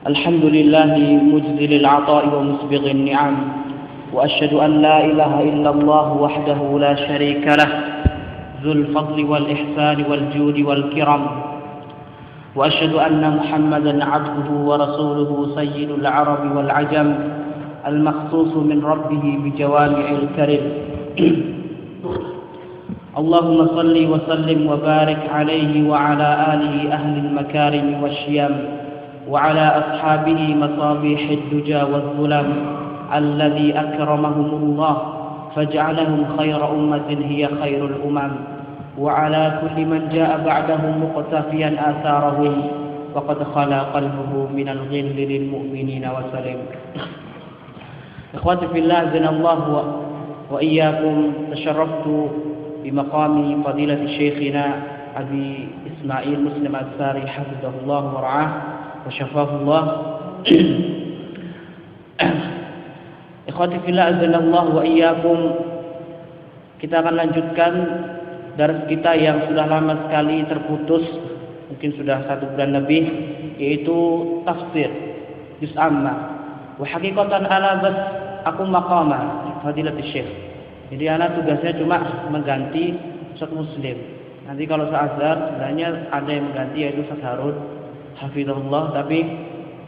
الحمد لله مجزل العطاء ومسبغ النعم، وأشهد أن لا إله إلا الله وحده لا شريك له ذو الفضل والإحسان والجود والكرم، وأشهد أن محمدا عبده ورسوله سيد العرب والعجم المخصوص من ربه بجوامع الكرم. اللهم صل وسلم وبارك عليه وعلى آله أهل المكارم والشيم، وعلى أصحابه مصابيح الدجى والظلم الذي أكرمهم الله فجعلهم خير أمة هي خير الأمم، وعلى كل من جاء بعدهم مقتفيا آثارهم وقد خلا قلبه من الغل للمؤمنين وسلم. إخواتي في الله، زين الله وإياكم. تشرفت بمقام فضيلة شيخنا أبي إسماعيل مسلم الساري حفظه الله ورعاه وشفاه الله. Ikhwati fillah, azanallahu wa iyyakum. Kita akan lanjutkan dars kita yang sudah lama sekali terputus, mungkin sudah 1 bulan lebih, yaitu tafsir juz amma. Wa haqiqatan ala bas aku maqama fadilatul syekh. Jadi ana tugasnya cuma mengganti Ustaz Muslim. Nanti kalau seazhar sebenarnya ada yang mengganti, yaitu Ustaz Harun hafizahullah, tapi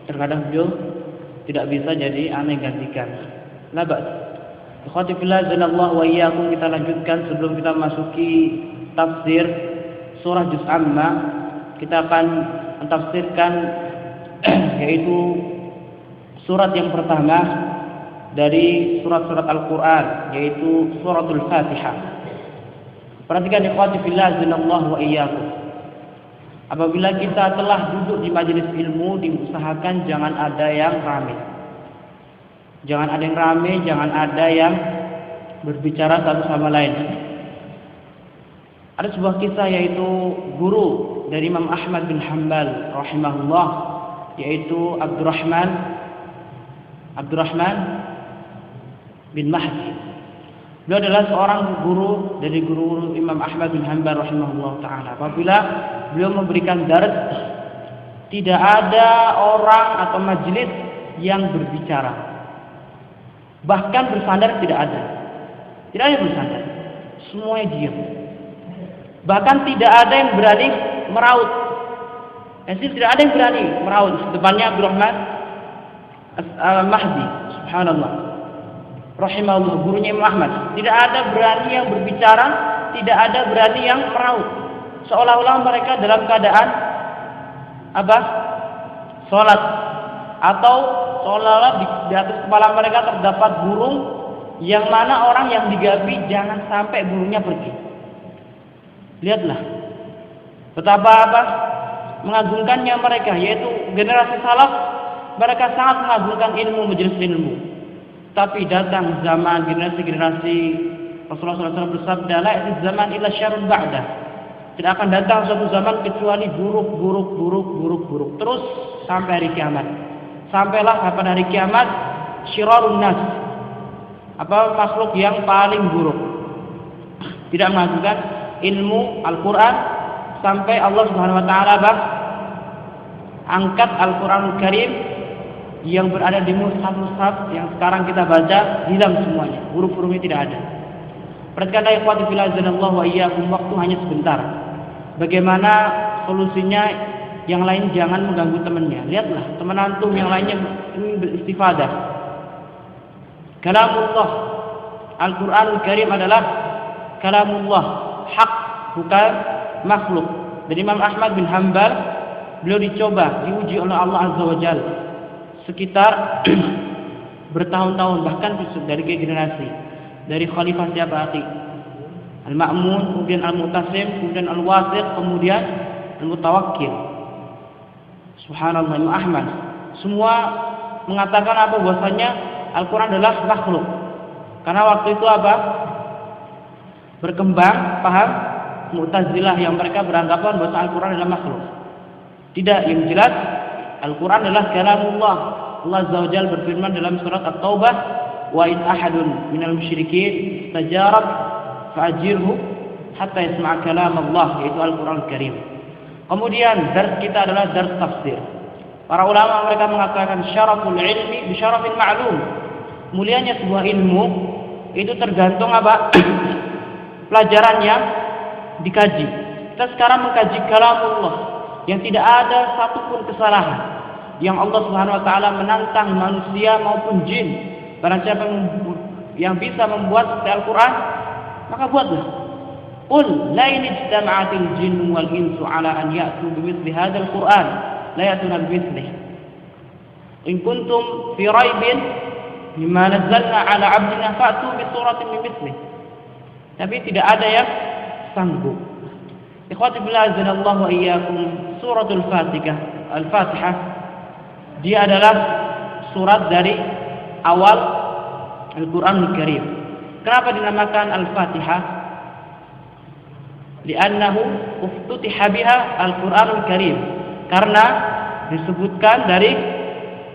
terkadang beliau tidak bisa, jadi ana yang gantikan. La ba'd. Ikhwati fillah, zanallahu wa iyyakum. Kita lanjutkan sebelum kita masuki tafsir surah juz amma. Kita akan mentafsirkan yaitu surat yang pertama dari surat-surat Al-Qur'an, yaitu suratul Fatihah. Perhatikan ikhwati fillah, zanallahu wa iyyakum. Apabila kita telah duduk di majelis ilmu, diusahakan jangan ada yang ramai. Jangan ada yang ramai, jangan ada yang berbicara satu sama lain. Ada sebuah kisah, yaitu guru dari Imam Ahmad bin Hanbal rahimahullah, yaitu Abdurrahman bin Mahdi. Beliau adalah seorang guru dari guru Imam Ahmad bin Hanbal rahimahullah ta'ala. Apabila beliau memberikan dars, tidak ada orang atau majelis yang berbicara. Bahkan bersandar tidak ada. Tidak ada yang bersandar. Semuanya diam. Bahkan tidak ada yang berani meraut. Tidak ada yang berani meraut. Depannya Abdurrahman Mahdi, subhanallah, rahimahullah, gurunya Imam Ahmad. Tidak ada berani yang berbicara, tidak ada berani yang meraut. Seolah-olah mereka dalam keadaan apa? Salat, atau seolah-olah di atas kepala mereka terdapat burung, yang mana orang yang digapi jangan sampai burungnya pergi. Lihatlah betapa mengagungkannya mereka, yaitu generasi salaf. Mereka sangat mengagungkan ilmu, majelis ilmu. Tapi datang zaman generasi Rasulullah SAW bersabda, la ya'ti zaman illa syarrun ba'da. Tidak akan datang suatu zaman kecuali buruk terus sampai hari kiamat. Sampailah pada hari kiamat syirarun nas, makhluk yang paling buruk, tidak mengagungkan ilmu Al-Qur'an, sampai Allah Subhanahu wa taala angkat Al-Qur'anul Karim yang berada di mushaf yang sekarang kita baca, hilang semuanya, huruf-hurufnya tidak ada. Perhatikan ikhwati fillah, zanallahu wa iyyakum, waktu hanya sebentar. Bagaimana solusinya? Yang lain jangan mengganggu temannya. Lihatlah teman antum yang lainnya ingin beristifadah. Kalamullah, Al-Qur'anul Karim adalah kalamullah, hak, bukan makhluk. Dari Imam Ahmad bin Hanbal, beliau diuji oleh Allah Azza wa Jalla sekitar bertahun-tahun, bahkan dari generasi, dari khalifah siapa? Al-Ma'mun, kemudian Al-Mu'tasim, kemudian Al-Wasiq, kemudian Al-Mutawakkil. Subhanallah, Imam Ahmad semua mengatakan bahwasanya Al-Quran adalah makhluk. Karena waktu itu berkembang paham Mu'tazilah yang mereka beranggapan bahwa Al-Quran adalah makhluk. Tidak, yang jelas Al-Quran adalah kalamullah. Allah Azza wa Jalla berfirman dalam surat At-Taubah, wa in ahadun minal musyrikin istajarak fa'ajirhu hatta yasma'a kalam Allah, yaitu Al-Quran Al-Karim. Kemudian dars kita adalah dars tafsir. Para ulama mereka mengatakan syaraful ilmi bi syarafil ma'lum. Mulianya sebuah ilmu itu tergantung apa? Pelajaran yang dikaji. Kita sekarang mengkaji kalamullah yang tidak ada satupun kesalahan. Yang Allah Subhanahu wa taala menantang manusia maupun jin. Barang siapa yang bisa membuat seperti Al-Qur'an, maka buatlah. Qul la in ijtama'atil jinnu wal insu ala an ya'tu bimithli hadzal Qur'an la ya'tuna bimithlihi. In kuntum fi raibin mimma nazzalna ala 'abdina fa'tu bi suratin min mithlihi. Tapi tidak ada yang sanggup. Ikhwati billah azanallahu wa iyyakum, suratul Fatihah, Al-Fatihah, dia adalah surat dari awal Al-Qur'anul Karim. Kenapa dinamakan Al-Fatihah? Li'annahu uftutiha biha Al-Qur'anul Karim. Karena disebutkan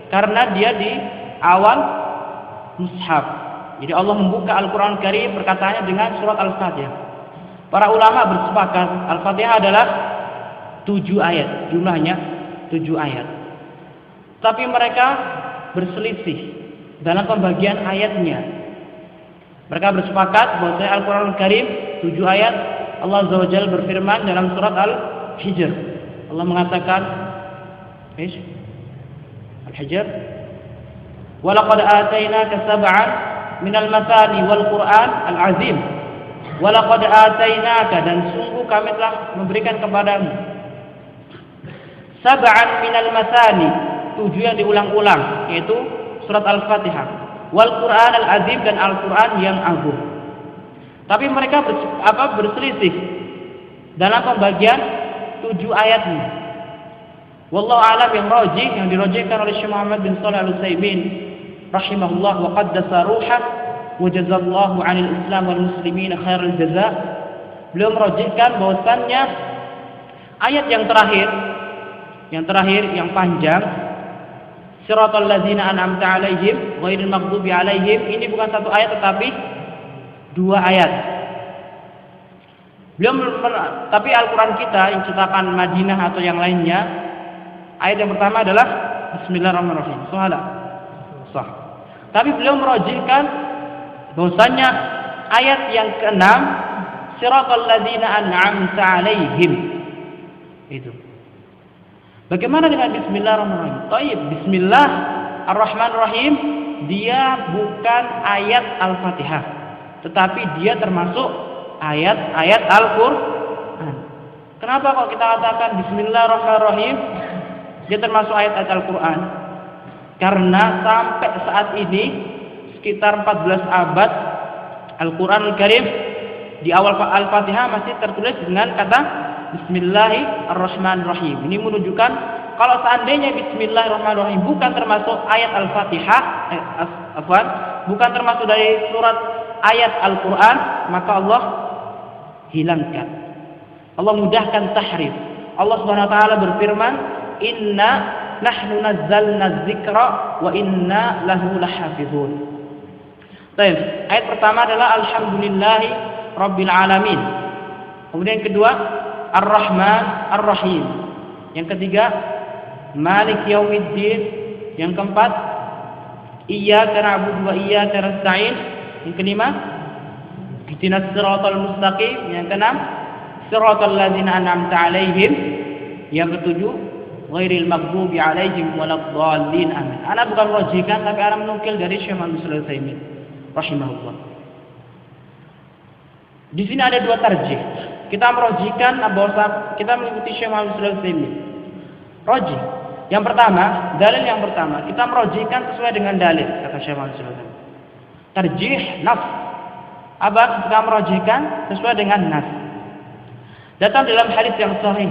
karena dia di awal mushaf. Jadi Allah membuka Al-Qur'anul Karim perkataannya dengan surat Al-Fatihah. Para ulama bersepakat Al-Fatihah adalah 7 ayat, jumlahnya 7 ayat. Tapi mereka berselisih dalam pembagian ayatnya. Mereka bersepakat bahwa Al-Qur'anul Karim 7 ayat. Allah Azza wa Jalla berfirman dalam surat Al-Hijr. Allah mengatakan, Al-Hijr, "Wa laqad atainaka sab'an minal mathani wal Qur'an al-'azim." Wa laqad atainaka, dan sungguh kami telah memberikan kepadamu sab'an minal mathani, 7 yang diulang-ulang, yaitu surat Al-Fatihah, wal Qur'an al-'azim, dan Al-Qur'an yang agung. Tapi mereka berselisih dalam pembagian 7 ayatnya. Wallahu a'lam, yang dirajihkan oleh Syekh Muhammad bin Shalih Al-Utsaimin rahimahullah wa qaddasa ruhah wa jazallahu 'anil Islam wal muslimin khairal jazaa. Beliau merajihkan bahwasannya ayat yang terakhir yang panjang, siratal ladzina an'amta 'alaihim ghairil maghdubi 'alaihim, ini bukan satu ayat tetapi 2 ayat. Tapi Al-Quran kita yang cetakan Madinah atau yang lainnya, ayat yang pertama adalah Bismillahirrahmanirrahim. Sah. Tapi beliau merajihkan bahwasanya ayat yang ke-6, siratal ladzina an'amta 'alaihim, itu. Bagaimana dengan Bismillahirrahmanirrahim? Baik, Bismillahirrahmanirrahim dia bukan ayat Al-Fatihah, tetapi dia termasuk ayat-ayat Al-Qur'an. Kenapa kok kita katakan Bismillahirrahmanirrahim dia termasuk ayat-ayat Al-Qur'an? Karena sampai saat ini sekitar 14 abad Al-Qur'anul Karim di awal Al-Fatihah masih tertulis dengan kata Bismillahirrahmanirrahim. Ini menunjukkan kalau seandainya Bismillahirrahmanirrahim bukan termasuk ayat Al-Fatihah, bukan termasuk dari surat ayat Al-Quran, maka Allah hilangkan. Allah mudahkan tahrif. Allah Subhanahu wa taala berfirman, "Inna nahnu nazzalna dzikra wa inna lahu lahafizun." Baik, ayat pertama adalah alhamdulillahi rabbil alamin. Kemudian yang kedua, Ar-Rahman Ar-Rahim. Yang ketiga, Malik Yaumiddin. Yang keempat, Iyyaka na'budu wa iyyaka nasta'in. Yang kelima, Ihdinas siratal mustaqim. Yang keenam, Siratal ladzina an'amta 'alaihim. Yang ketujuh, Ghairil maghdubi 'alaihim waladdallin. Amin. Ana bukan merajihkan, tapi ana menukil dari Syekh Muhammad bin Shalih Al-Utsaimin rahimahullah. Di sini ada 2 tarjih. Kita merajihkan bahwa kita mengikuti Syekh Muhammad bin Shalih Al-Utsaimin. Rajih. Yang pertama, dalil yang pertama, kita merajihkan sesuai dengan dalil, kata Syekh Muhammad bin Shalih Al-Utsaimin. Tarjih nafs. Kita merajihkan sesuai dengan nas. Datang dalam hadis yang sahih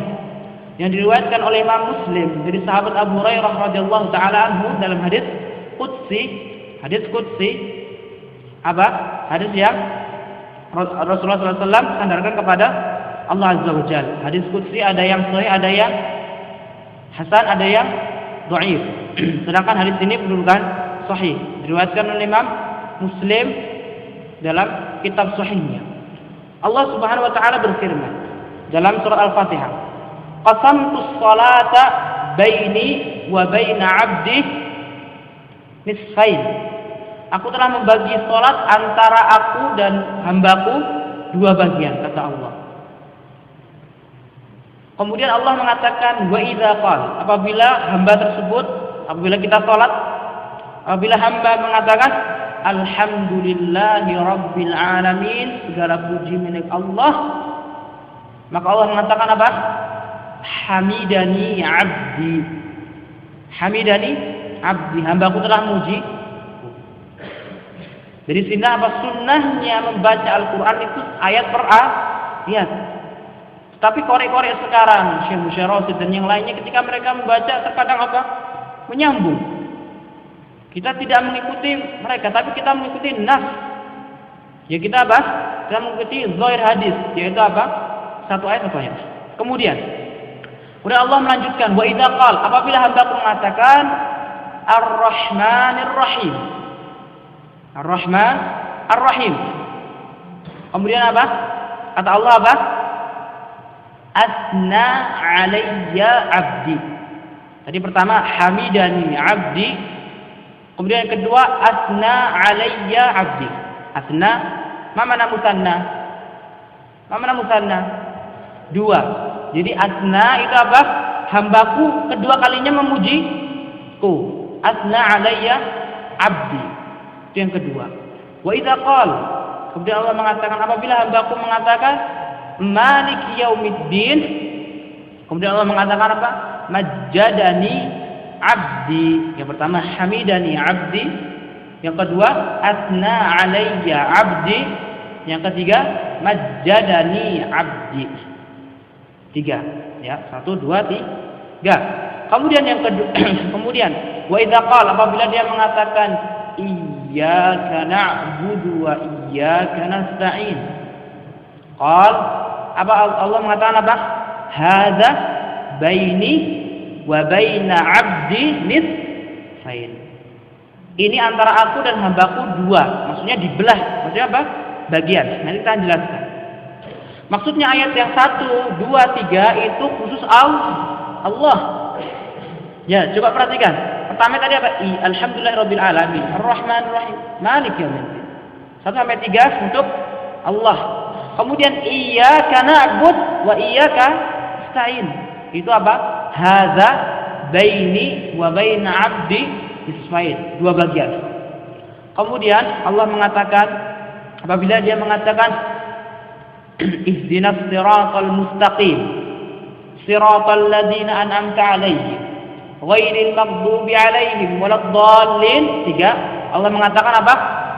yang diriwayatkan oleh Imam Muslim dari sahabat Abu Hurairah radhiyallahu taala anhu dalam hadis qudsi. Hadis yang Rasulullah SAW sandarkan kepada Allah Azza wa Jalla. Hadis qudsi ada yang sahih, ada yang hasan, ada yang dhaif. Sedangkan hadis ini bukan sahih. Diriwayatkan oleh Imam Muslim dalam kitab sahihnya. Allah Subhanahu wa taala berfirman dalam surah Al-Fatihah, "Qasamtus salata baini wa baina 'abdi nisfain. Aku telah membagi salat antara aku dan hambaku dua bagian, kata Allah. Kemudian Allah mengatakan wa idza qala, apabila kita salat, apabila hamba mengatakan alhamdulillahi rabbil alamin, segala puji milik Allah, maka Allah mengatakan apa? Hamidani 'abdi. Hamidani 'abdi, hambaku telah muji. Jadi sini apa sunnahnya membaca Al-Quran itu ayat per ayat. Tapi korek-korek sekarang, Syekh Musyarosid dan yang lainnya ketika mereka membaca terkadang apa? Menyambung. Kita tidak mengikuti mereka, tapi kita mengikuti nas. Ya kita apa? Kita mengikuti zahir hadis, yaitu apa? Satu ayat, satu ayat. Kemudian Allah melanjutkan, wa idza qala, apabila hamba mengatakan Ar-Rahmanir Rahim. Ar-Rahman Ar-Rahim. Kemudian apa? Kata Allah apa? Asna 'alayya 'abdi. Tadi pertama hamidani 'abdi. Kemudian yang kedua asna 'alayya 'abdi. Asna ma mana musanna? Ma mana musanna? Dua. Jadi asna itu apa? Hambaku kedua kalinya memujiku. Asna 'alayya 'abdi. Itu yang kedua. Wa idza qala, kemudian Allah mengatakan apabila hambaku mengatakan Maliki yaumiddin, kemudian Allah mengatakan apa? Majjadani 'abdi. Yang pertama hamidani 'abdi, yang kedua asna 'alayya 'abdi, yang ketiga majjadani 'abdi. Tiga, ya, 1 2 3. Kemudian yang kedua, kemudian wa idza qala, apabila dia mengatakan iyyaka na'budu wa iyyaka nasta'in. Qal, apa Allah mengatakan apa? Hadza baini wa baina 'abdi nisfain. Ini antara aku dan hambaku dua. Maksudnya dibelah. Maksudnya apa? Bagian. Nanti kita jelaskan. Maksudnya ayat yang 1, 2, 3 itu khusus Allah. Ya, coba perhatikan. Pertama tadi apa? Alhamdulillahirabbil alamin, Ar-Rahmanir Rahim, Maliki yaumiddin. 1 sampai 3 untuk Allah. Kemudian iyyaka na'budu wa iyyaka nasta'in. Itu apa? Hadza baini wa baina 'abdi nisfain, dua bagian. Kemudian Allah mengatakan apabila dia mengatakan ihdinas siratal mustaqim, siratal ladzina an'amta 'alaihim ghairil maghdubi 'alaihim waladdallin. 3, Allah mengatakan apa?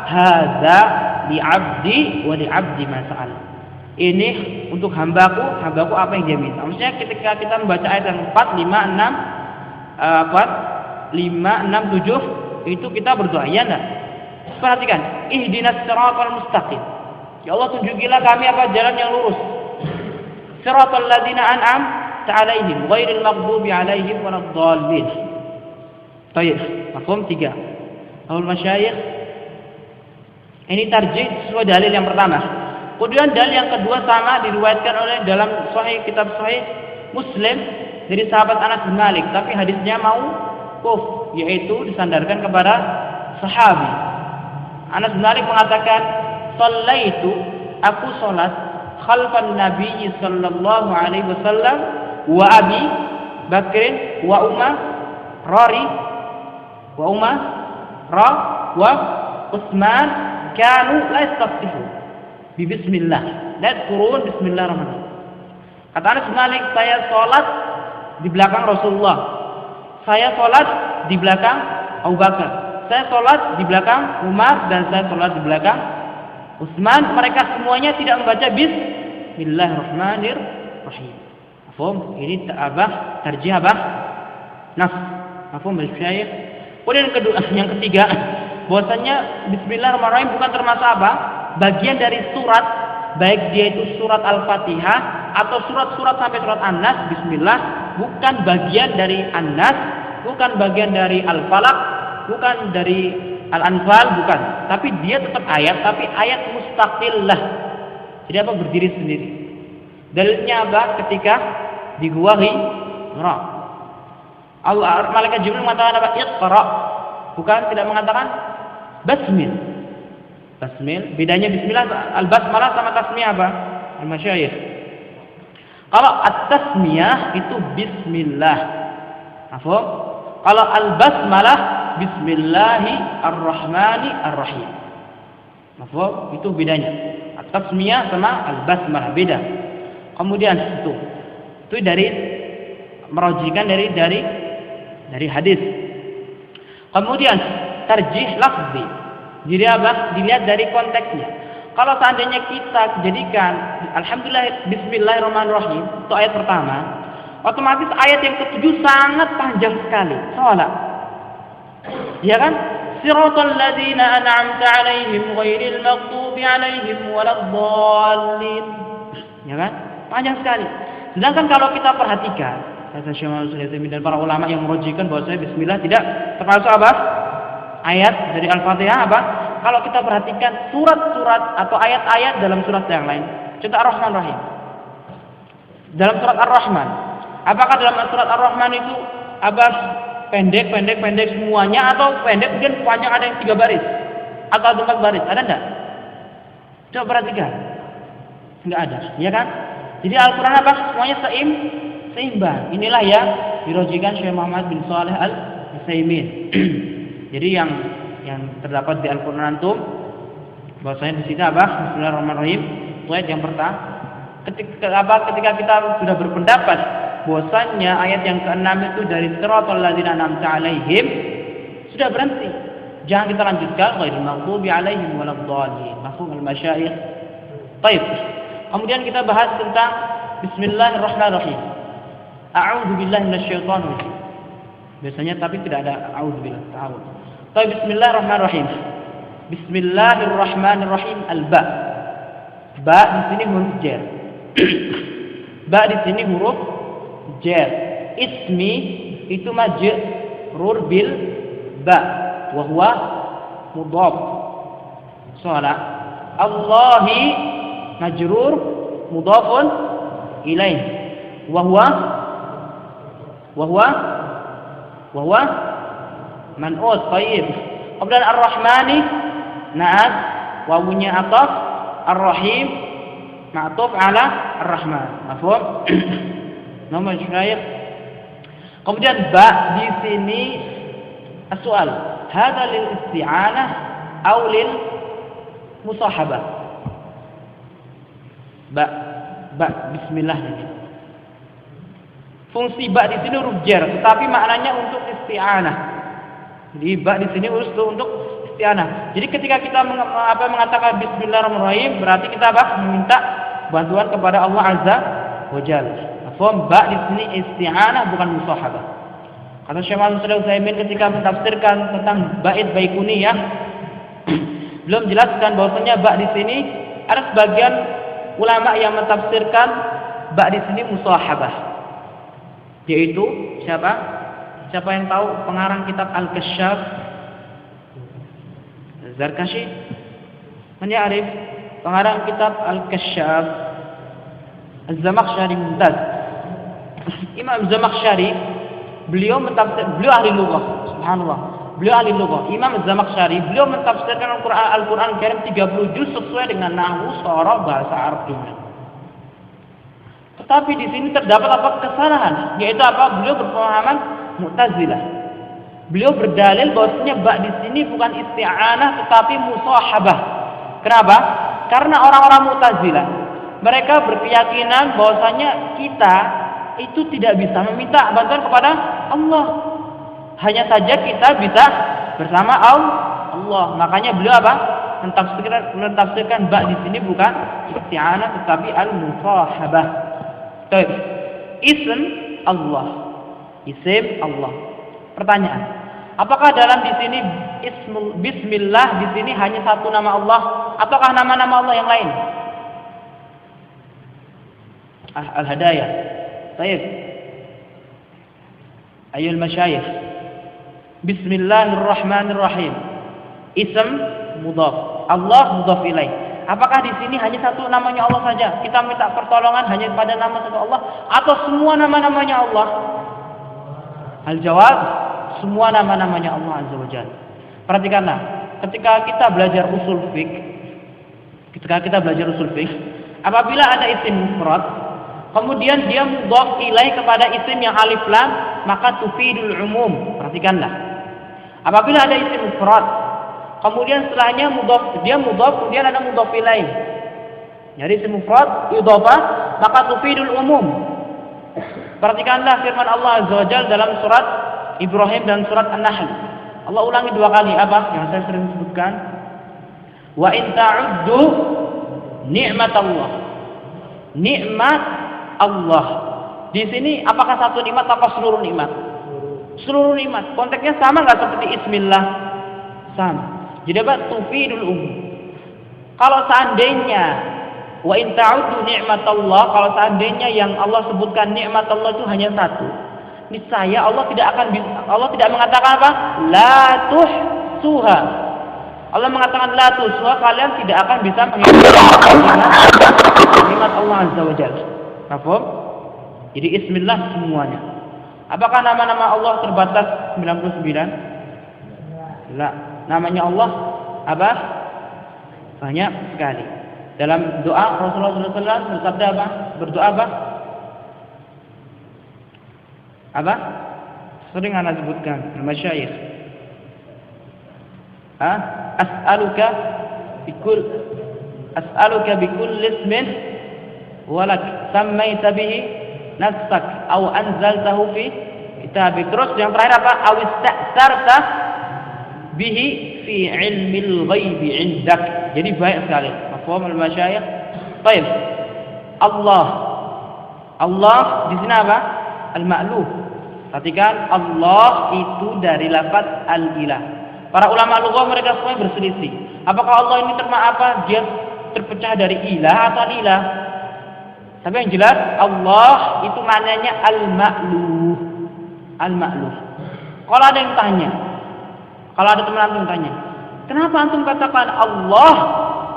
Hadza li'abdi wa li'abdi ma sa'al. Ini untuk hambaku apa yang dia minta. Maksudnya ketika kita membaca ayat yang 4, 5, 6, 7 itu kita berdoa, ya enggak? Perhatikan, ihdinas siratal mustaqim. Ya Allah, tunjukilah kami apa jalan yang lurus. Siratal ladzina an'amta 'alaihim ghairil maghdubi 'alaihim waladdallin. Baik, mafhum 3. Qaul masyayikh, ini tarjih sesuai dalil yang pertama. Kemudian dalil yang kedua sama diriwayatkan oleh dalam sahih kitab sahih Muslim dari sahabat Anas bin Malik, tapi hadisnya mauquf, yaitu disandarkan kepada sahabi. Anas bin Malik mengatakan, "Shallaitu, aku salat khalfan Nabi sallallahu alaihi wasallam wa Abi Bakr wa Umar Rari wa Umar Ra wa Utsman kanu la yastaftihu bi bismillah, la yadhkurun bismillahirrahmanirrahim." Kata Anas bin Malik, saya salat di belakang Rasulullah, saya salat di belakang Abu Bakar, saya salat di belakang Umar, dan saya salat di belakang Utsman. Mereka semuanya tidak membaca bismillahirrahmanirrahim. Mafhum? Ini tarjih apa? Nas. Mafhum bil syekh. Kemudian yang ketiga, bahwasanya bismillahirrahmanirrahim bukan termasuk apa? Bagian dari surat, baik dia itu surat Al-Fatihah atau surat-surat sampai surat An-Nas, bismillah bukan bagian dari An-Nas, bukan bagian dari Al-Falaq, bukan dari Al-Anfal, bukan. Tapi dia tetap ayat, tapi ayat mustaqillah. Jadi apa? Berdiri sendiri. Dalilnya apa? Ketika di Gua Hira. Allah malaikat Jibril mengatakan apa? Iqra. Bukan tidak mengatakan basmil. Basmil, bedanya bismillah al-basmalah sama tasmiyah apa? Al-masyayikh. Kalau at-tasmiyah itu bismillah. Paham? Kalau al-basmalah bismillahirrahmanirrahim. Paham? Itu bedanya. At-tasmiyah sama al-basmalah beda. Kemudian itu dari merojikan dari hadis. Kemudian tarjih lafzi. Jadi apa? Dilihat dari konteksnya. Kalau seandainya kita jadikan alhamdulillah bismillahirrahmanirrahim itu ayat pertama, otomatis ayat yang ketujuh sangat panjang sekali. Salat. Ya kan? Siratal ladzina an'amta 'alaihim ghairil maghdubi 'alaihim waladdallin. Ya kan? Panjang sekali. Sedangkan kalau kita perhatikan, kata Syekh Muhammad Sulaiman dan para ulama yang merojikan bahwasanya bismillah tidak termasuk apa? Ayat dari Al-Fatihah apa? Kalau kita perhatikan surat-surat atau ayat-ayat dalam surat yang lain, contoh Ar-Rahman Rahim. Dalam surat Ar-Rahman, apakah dalam surat Ar-Rahman itu apa pendek semuanya atau pendek kemudian panjang ada yang 3 baris atau 4 baris? Ada enggak? Coba perhatikan. Enggak ada, ya kan? Jadi Al-Qur'an apa? Semuanya seimbang. Inilah yang dirojikan Syekh Muhammad bin Shalih Al-Utsaimin. Jadi yang terdapat di Al-Qur'an antum bahwasanya di sini apa? Bismillahirrahmanirrahim. Ayat yang pertama. Ketika kita sudah berpendapat bahwasanya ayat yang ke-6 itu dari siratal ladzina an'amta 'alaihim, sudah berhenti. Jangan kita lanjutkan ghairil maghdubi 'alaihim waladdallin. Mafhum al-masyayikh. Baik. Kemudian kita bahas tentang bismillahirrahmanirrahim. A'udzu billahi minasyaitonir rajim. Biasanya tapi tidak ada a'udzubillah, ta'awudz. Tapi bismillahirrahmanirrahim. Bismillahirrahmanirrahim al-ba. Ba di sini huruf jar. Ba di sini huruf jar. Ismi itu majrur bil ba wa huwa mudhaf. Soalnya Allahi majrur mudhafun ilaih wa huwa man'ut. Baik. Kemudian Ar-Rahmani naat wawunya ataf, Ar-Rahim ma'tuf ala Ar-Rahman. Mafhum? Nama syekh. Kemudian ba di sini as-soal, hadza lil isti'anah aw lil musahabah? Ba bismillah ini. Fungsi ba di sini huruf jar, tetapi maknanya untuk isti'anah. Jadi ba di sini untuk isti'anah. Jadi ketika kita mengatakan bismillahirrahmanirrahim, berarti kita meminta bantuan kepada Allah Azza wa Jalla. Mafhum? Ba di sini isti'anah bukan musahabah. Kata Syekh Muhammad Shalih Al-Utsaimin ketika mentafsirkan tentang bait Baiquniyah, belum menjelaskan bahwasanya ba di sini ada sebagian ulama yang mentafsirkan ba di sini musahabah. Yaitu siapa? Siapa yang tahu pengarang kitab Al-Kasyaf? Zarkashi. Man ya'rif pengarang kitab Al-Kasyaf? Az-Zamakhsyari Mumtaz. Imam Zamakhsyari beliau ahli lughah, subhanallah. Beliau ahli lughah. Imam Az-Zamakhsyari beliau mentafsirkan Al-Qur'an Karim 30 juz sesuai dengan nahwu sora bahasa Arab dunia. Tetapi di sini terdapat apa kesalahan? Yaitu apa? Beliau berpemahaman Mu'tazilah. Beliau berdalil bahwasanya ba di sini bukan isti'anah tetapi musahabah. Kenapa? Karena orang-orang Mu'tazilah mereka berkeyakinan bahwasanya kita itu tidak bisa meminta bantuan kepada Allah. Hanya saja kita bisa bersama Allah. Makanya beliau apa? Mentafsirkan ba di sini bukan isti'anah tetapi al-musahabah. Ism Allah. Isim Allah. Pertanyaan, apakah dalam di sini bismillah di sini hanya satu nama Allah ataukah nama-nama Allah yang lain? Al-Hadayah. Baik. Ayul masyayikh. Bismillahirrahmanirrahim. Ism mudhaf. Allah mudhaf ilaih. Apakah di sini hanya satu namanya Allah saja? Kita minta pertolongan hanya pada nama satu Allah atau semua nama-namanya Allah? Al-jawab, semua nama-namanya Allah Azza wa Jalla. Perhatikanlah, ketika kita belajar usul fiqh, apabila ada isim mufrad, kemudian dia mudhaf ilaih kepada isim yang alif lam, maka tufidul umum. Perhatikanlah. Apabila ada isim mufrad, kemudian setelahnya dia mudhaf, kemudian ada mudhaf ilaih. Jadi isim mufrad idhofah, maka tufidul umum. Perhatikanlah firman Allah Azza wa Jalla dalam surat Ibrahim dan surat An-Nahl. Allah ulangi 2 kali apa yang saya sering sebutkan. Wa in ta'uddu ni'matallah. Nikmat Allah. Di sini apakah satu nikmat atau seluruh nikmat? Seluruh nikmat. Konteksnya sama enggak seperti Ismillah? Sama. Jadi apa? Tufidul umum. Kalau seandainya wa in ta'uddu ni'matallah, kalau seandainya yang Allah sebutkan nikmat Allah itu hanya satu, niscaya Allah tidak mengatakan apa? La tuhsuha. Allah mengatakan la tuhsuha, kalian tidak akan bisa menghitung nikmat Allah Azza wa Jalla. Paham? Jadi ismillah semuanya. Apakah nama-nama Allah terbatas 99? La. Namanya Allah apa? Banyak sekali. Dalam doa Rasulullah SAW bersabda apa? Berdoa apa? Apa? Sering ana sebutkan masyayikh. As'aluka bikul ismin walak sammaita bihi nafsak aw anzaltahu fi kitabik. Terus yang terakhir apa? Aw ista'sarta bihi fi ilmil ghaibi 'indak. Jadi baik sekali. Mafhum al-masyayikh? Baik. Allah di sini apa? Al-ma'luh. Perhatikan, Allah itu dari lafaz al-ilah. Para ulama lughah mereka semua berselisih. Apakah Allah ini dia terpecah dari ilah atau ilah? Tapi yang jelas Allah itu maknanya al-ma'luh. Al-ma'luh. Kalau ada yang tanya, kalau ada teman antum tanya, kenapa antum katakan Allah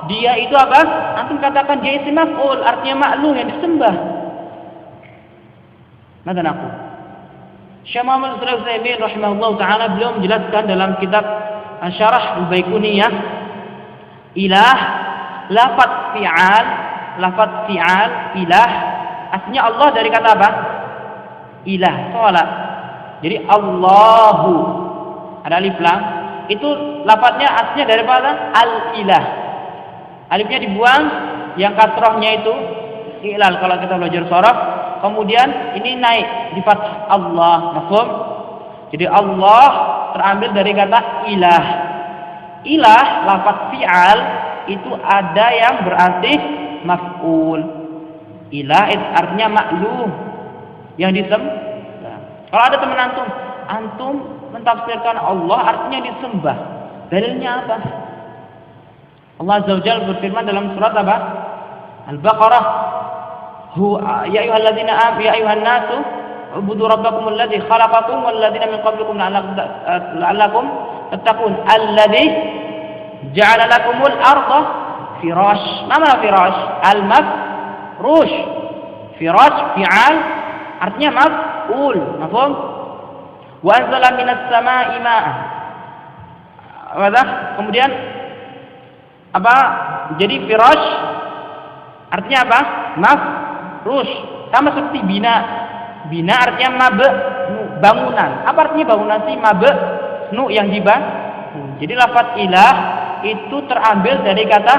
dia itu apa? Antum katakan dia isim maf'ul, artinya ma'luh yang disembah. Mada naqul? Syekh Muhammad Shalih Al-Utsaimin rahimahullah taala beliau menjelaskan dalam kitab Syarah Al-Baiquniyah, ilah lafaz fi'al ilah aslinya Allah dari kata apa? Ilah, sholat. Jadi Allahu ada alif lam, itu lafaznya aslinya dari apa? Al-ilah. Alifnya dibuang, yang kasrahnya itu i'lal kalau kita belajar sharaf. Kemudian ini naik di fathah Allah, mafhum? Jadi Allah terambil dari kata ilah. Ilah lafaz fi'al itu ada yang berarti maf'ul. Ilah artinya ma'luh, yang disembah. Kalau ada teman antum mentafsirkan Allah artinya disembah. Dalilnya apa? Allah Azza wa Jalla berfirman dalam surat apa? Al-Baqarah. Ya ayyuhan nasu ubudu rabbakum alladzi khalaqakum wal ladzina min qablikum la'allakum tattaqun alladzi ja'ala lakumul arda firash. Mana firash? Al-mafrush. Firash fi'al artinya maf'ul, mafhum? Wa anzala minas samaa'i ma'an. Kemudian apa? Jadi firash artinya apa? Mafrush. Sama seperti bina. Bina artinya bangunan. Apa artinya bangunan sih? Yang dibangun. Jadi lafaz ilah itu terambil dari kata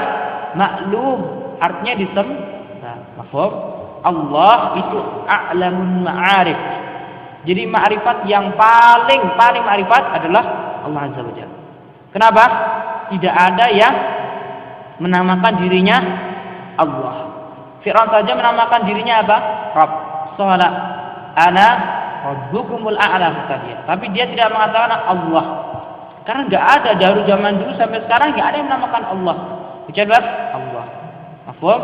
ma'luh, artinya disembah. Mafhum? Allah itu a'lamun ma'arif. Jadi ma'rifat yang paling ma'rifat adalah Allah Azza wa Jalla. Kenapa? Tidak ada yang menamakan dirinya Allah. Fir'aun saja menamakan dirinya apa? Rabb. Soala ana rabbukumul a'la kata dia. Tapi dia tidak mengatakan Allah. Karena enggak ada dari zaman dulu sampai sekarang enggak ada yang menamakan Allah. Kecuali Allah. Mafhum?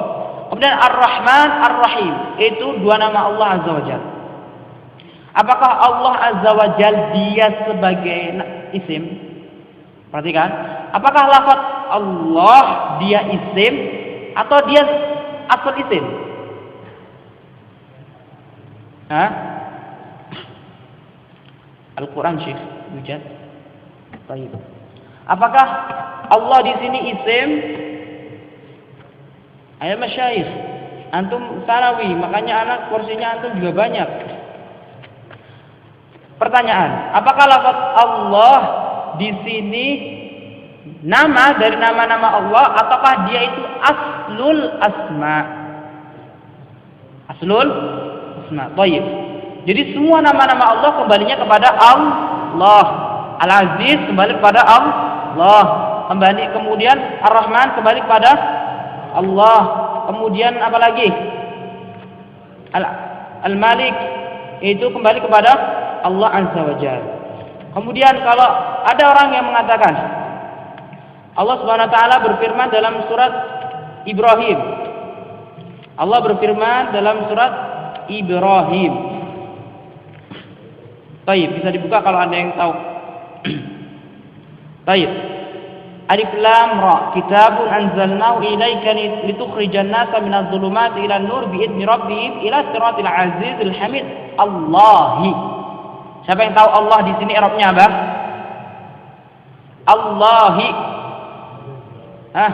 Kemudian Ar-Rahman, Ar-Rahim itu dua nama Allah Azza wa Jalla. Apakah Allah Azza wa Jalla dia sebagai isim? Perhatikan, apakah lafaz Allah dia isim atau dia asal isim? Al-Quran Syekh Yujad. Baik. Apakah Allah di sini isim? Ayat masyayikh. Antum sanawi, makanya anak porsinya antum juga banyak. Pertanyaan, apakah lafaz Allah di sini nama dari nama-nama Allah ataukah dia itu aslul asma? Aslul asma. Baik. Jadi semua nama-nama Allah kembalinya kepada Allah. Al-Aziz kembali kepada Allah. Kemudian Ar-Rahman kembali kepada Allah. Kemudian apa lagi? Al-Malik itu kembali kepada Allah Azza wa Jalla. Kemudian kalau ada orang yang mengatakan Allah Subhanahu wa taala berfirman dalam surat Ibrahim. Allah berfirman dalam surat Ibrahim. Baik, bisa dibuka kalau ada yang tahu. Baik. Alif Lam Ra. Kitabun anzalnahu ilaika litukhrijan nasa minadh dhulumati ilan nur bi'izni rabbihim ila siratil azizil hamid. Allahi. Siapa yang tahu Allah di sini i'rabnya apa? Allahi. Hah?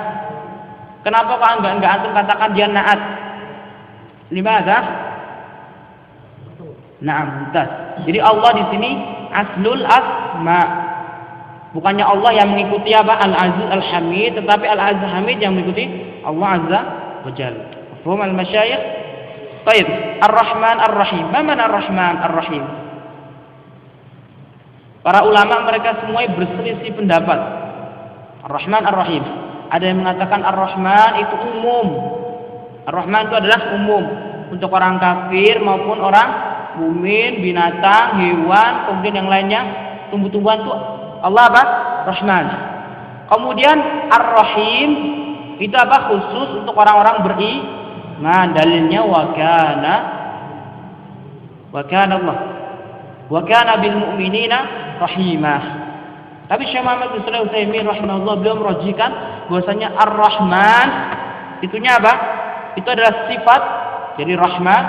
Kenapa kok enggak antum katakan dia naat? Limadha? Naam, mumtaz. Jadi Allah di sini aslul asma. Bukannya Allah yang mengikuti apa? Al-Aziz Al-Hamid, tetapi Al-Aziz Al-Hamid yang mengikuti Allah Azza wa Jalla. Mafhum al-masyayikh? Baik, Ar-Rahman Ar-Rahim. Apa makna Ar-Rahman Ar-Rahim? Para ulama mereka semua berselisih pendapat. Ar-Rahman Ar-Rahim. Ada yang mengatakan Ar-Rahman itu umum. Ar-Rahman itu adalah umum untuk orang kafir maupun orang mukmin, binatang, hewan, kemudian yang lainnya, tumbuh-tumbuhan itu Allah apa? Rahman. Kemudian Ar-Rahim itu apa? Khusus untuk orang-orang beriman. Dalilnya wa kana Allah. Wa kana bil mu'minina rahimah. Tapi Syekh Muhammad bin Shalih Al-Utsaimin rahimahullah beliau merajihkan bahwasanya Ar-Rahman itunya apa? Itu adalah sifat jadi Rahman,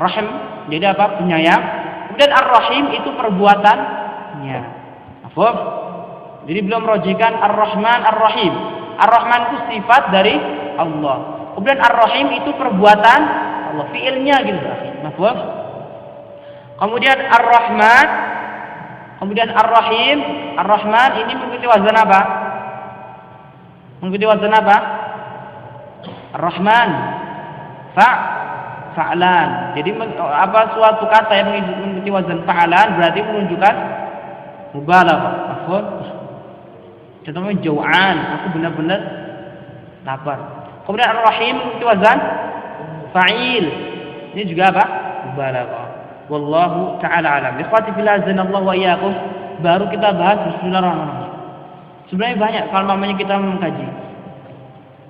Rahim, jadi apa? Penyayang. Kemudian Ar-Rahim itu perbuatannya. Paham? Jadi beliau merajihkan Ar-Rahman Ar-Rahim. Ar-Rahman itu sifat dari Allah. Kemudian Ar-Rahim itu perbuatan Allah, fiilnya gitu. Paham? Kemudian Ar-Rahman, kemudian Ar-Rahim. Ar-Rahman ini mengikuti wazan apa? Mengikuti wazan apa? Ar-Rahman fa'lan. Jadi apa suatu kata yang mengikuti wazan fa'lan berarti menunjukkan mubalaghah. Mafhum? Contohnya jau'an, aku benar-benar lapar. Kemudian Ar-Rahim mengikuti wazan fa'il. Ini juga apa? Mubalaghah. Wallahu ta'ala alam. Ikhwati fillah azanallahu wa iyyakum. Baru kita bahas bismillahirrahmanirrahim. Sebenarnya banyak kalau namanya kita mengkaji.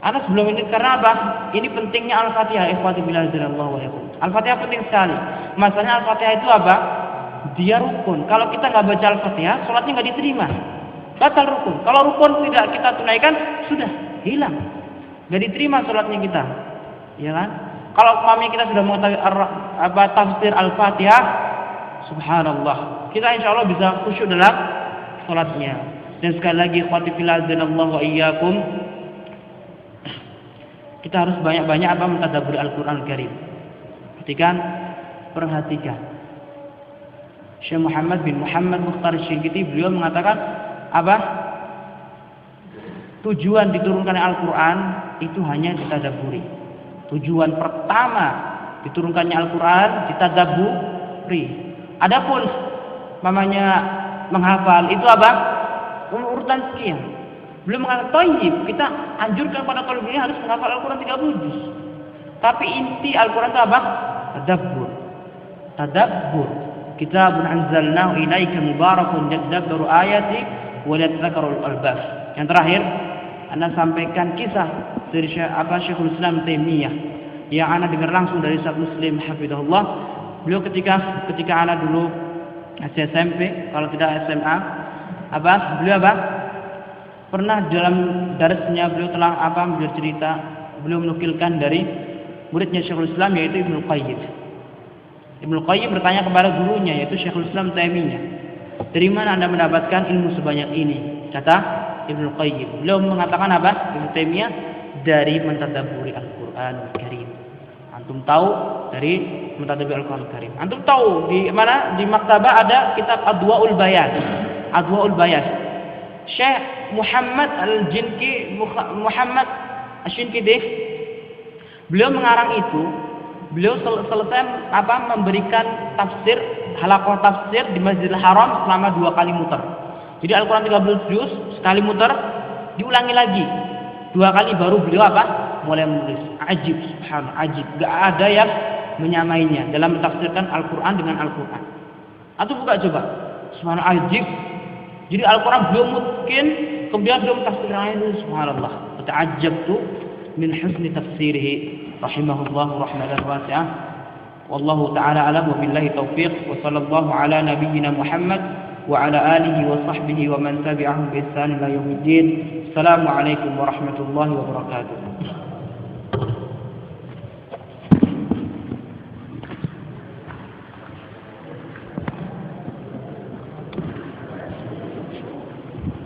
Karena sebelum ini karena apa? Ini pentingnya Al-Fatihah. Ikhwati fillah azanallahu wa iyyakum. Al-Fatihah penting sekali. Masalahnya Al-Fatihah itu apa? Dia rukun. Kalau kita nggak baca Al-Fatihah, sholatnya nggak diterima. Batal rukun. Kalau rukun tidak kita tunaikan, sudah hilang. Nggak diterima sholatnya kita. Ya kan? Kalau kita sudah mengetahui tafsir Al-Fatihah, subhanallah, kita insya Allah bisa khusyuk dalam sholatnya. Dan sekali lagi, ikhwati fillah azanallahu wa iyyakum, kita harus banyak-banyak mentadabburi Al-Quran Al-Karim. Perhatikan. Syekh Muhammad bin Muhammad Mukhtar Syinqiti beliau mengatakan apa? Tujuan diturunkannya Al-Quran itu hanya ditadabburi. Tujuan pertama diturunkannya Al-Quran ditadabburi. Adapun namanya menghafal itu apa? Urutan sekian. Beliau mengatakan thayyib, kita anjurkan pada kalau ini harus menghafal Al-Quran 30 juz. Tapi inti Al-Quran itu apa? Tadabbur. Tadabbur. Kitabun anzalnahu ilaika mubarakun yadabbaru ayati wa yatadhakkarul albab. Yang terakhir, Anda sampaikan kisah dari Syekhul Islam Taimiyah yang Anda dengar langsung dari Ustaz Muslim hafizahullah. Beliau ketika Anda dulu masih SMP, kalau tidak SMA, beliau pernah dalam darsnya beliau telah bercerita, beliau menukilkan dari muridnya Syekhul Islam yaitu Ibnu Qayyim. Ibnu Qayyim bertanya kepada gurunya yaitu Syekhul Islam Taimiyah. Dari mana Anda mendapatkan ilmu sebanyak ini? Kata Ibnu Qayyim. Beliau mengatakan apa? Ibnu Taimiyah, dari mentadabburi Al-Qur'an Karim. Antum tahu dari mentadabburi Al-Qur'an Karim. Antum tahu di mana? Di maktabah ada kitab Adwaul Bayan. Adwaul Bayan. Syekh Muhammad Asy-Shinqiti, beliau mengarang itu. Beliau selesai memberikan tafsir, halaqah tafsir di Masjidil Haram selama 2 kali muter. Jadi Al-Quran 13 juz, sekali muter, diulangi lagi 2 kali, baru beliau mulai menulis. Ajib, subhanallah, ajib. Gak ada yang menyamainya dalam mentafsirkan Al-Quran dengan Al-Quran. Atau buka coba, subhanallah, ajib. Jadi Al-Quran belum mungkin, kemudian beliau mentafsirkan itu, subhanallah. Ta'ajjabtu min husni tafsirihi rahimahullah rahmatan wasi'ah. Wallahu ta'ala alam, wa billahi taufiq, wa sallallahu ala nabiyyina Muhammad wa ala alihi wa sahbihi wa man tabi'ahum bi ihsan ila yaumiddin. Assalamualaikum warahmatullahi wabarakatuh.